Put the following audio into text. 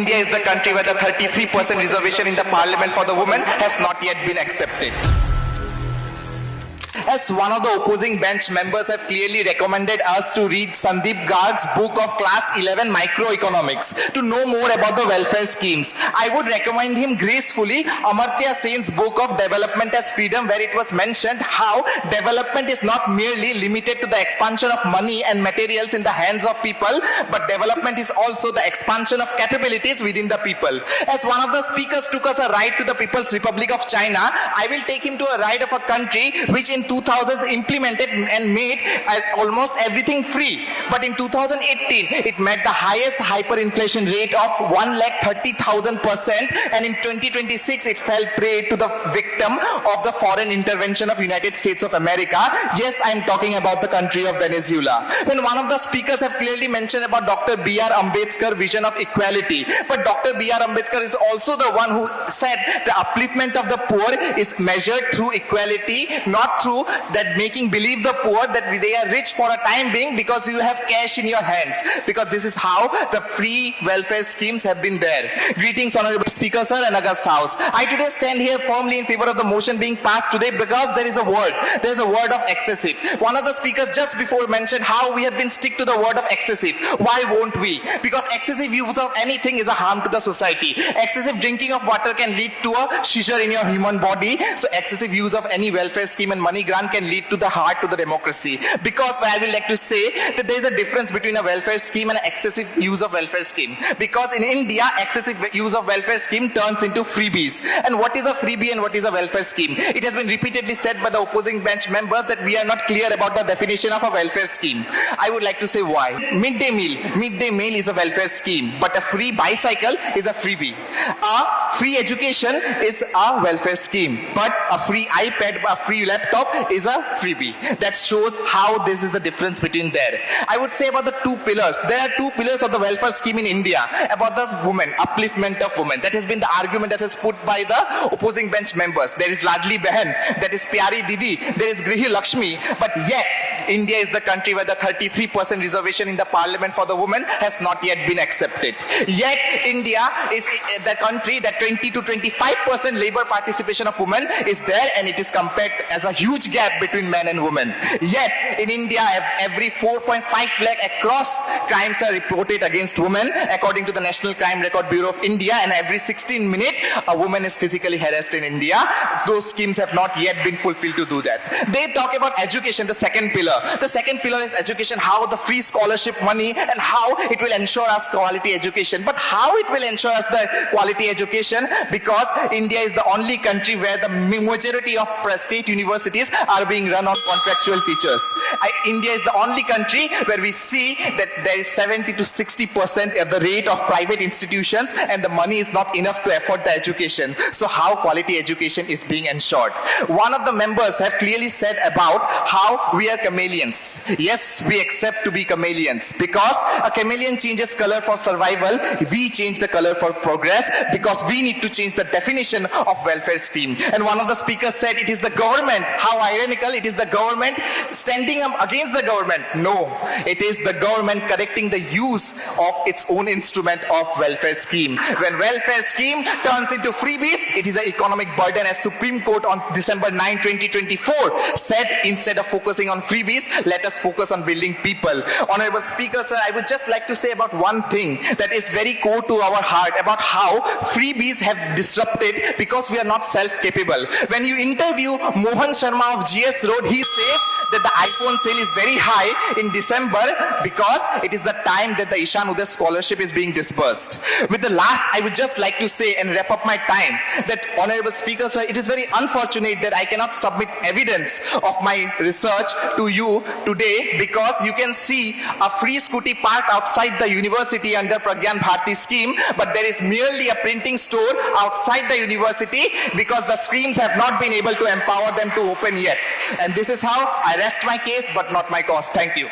India is the country where the 33% reservation in the parliament for the women has not yet been accepted. As one of the opposing bench members have clearly recommended us to read Sandeep Garg's book of Class 11 Microeconomics to know more about the welfare schemes, I would recommend him gracefully Amartya Sen's book of Development as Freedom, where it was mentioned how development is not merely limited to the expansion of money and materials in the hands of people, but development is also the expansion of capabilities within the people. As one of the speakers took us a ride to the People's Republic of China, I will take him to a ride of a country which in 2000s implemented and made almost everything free. But in 2018, it met the highest hyperinflation rate of 130,000%, and in 2026, it fell prey to the victim of the foreign intervention of United States of America. Yes, I'm talking about the country of Venezuela. When one of the speakers have clearly mentioned about Dr. B.R. Ambedkar's vision of equality, but Dr. B.R. Ambedkar is also the one who said the upliftment of the poor is measured through equality, not through that making believe the poor that they are rich for a time being because you have cash in your hands, because this is how the free welfare schemes have been there. Greetings, Honorable Speaker Sir and August House. I today stand here firmly in favor of the motion being passed today because there is a word of excessive. One of the speakers just before mentioned how we have been stick to the word of excessive. Why won't we? Because excessive use of anything is a harm to the society. Excessive drinking of water can lead to a seizure in your human body. So excessive use of any welfare scheme and money grant can lead to the heart to the democracy. Because I will like to say that there is a difference between a welfare scheme and excessive use of welfare scheme. Because in India, excessive use of welfare scheme turns into freebies. And what is a freebie and what is a welfare scheme? It has been repeatedly said by the opposing bench members that we are not clear about the definition of a welfare scheme. I would like to say why. Midday meal is a welfare scheme, but a free bicycle is a freebie. A free education is a welfare scheme, but a free iPad, a free laptop is a freebie. That shows how this is the difference between there. I would say about the two pillars. There are two pillars of the welfare scheme in India about the women, upliftment of women. That has been the argument that is put by the opposing bench members. There is Ladli Behan, that is Pyari Didi, there is Grihi Lakshmi, but yet India is the country where the 33% reservation in the parliament for the women has not yet been accepted. Yet India is the country that 20 to 25% labor participation of women is there, and it is compared as a huge gap between men and women. Yet in India, every 4.5 lakh across crimes are reported against women according to the National Crime Record Bureau of India, and every 16 minutes a woman is physically harassed in India. Those schemes have not yet been fulfilled to do that. They talk about education, the second pillar. The second pillar is education, how the free scholarship money and how it will ensure us quality education. But how it will ensure us the quality education? Because India is the only country where the majority of state universities are being run on contractual teachers. India is the only country where we see that there is 70 to 60% at the rate of private institutions, and the money is not enough to afford the education. So how quality education is being ensured? One of the members have clearly said about how we are chameleons. Yes, we accept to be chameleons, because a chameleon changes color for survival. We change the color for progress, because we need to change the definition of welfare scheme. And one of the speakers said it is the government. How ironical, it is the government standing up against the government. No, it is the government correcting the use of its own instrument of welfare scheme. When welfare scheme turns into freebies, it is an economic burden, as Supreme Court on December 9, 2024 said, instead of focusing on freebies, let us focus on building people. Honorable Speaker, sir, I would just like to say about one thing that is very core to our heart, about how freebies have disrupted because we are not self-capable. When you interview Mohan Sharma of GS Road, he says that the iPhone sale is very high in December because it is the time that the Ishan Uday scholarship is being disbursed. With the last, I would just like to say and wrap up my time that, Honorable Speaker, sir, it is very unfortunate that I cannot submit evidence of my research to you today, because you can see a free scooty parked outside the university under Pragyan Bharti scheme, but there is merely a printing store outside the university because the schemes have not been able to empower them to open yet. And this is how I rest my case, but not my cause. Thank you.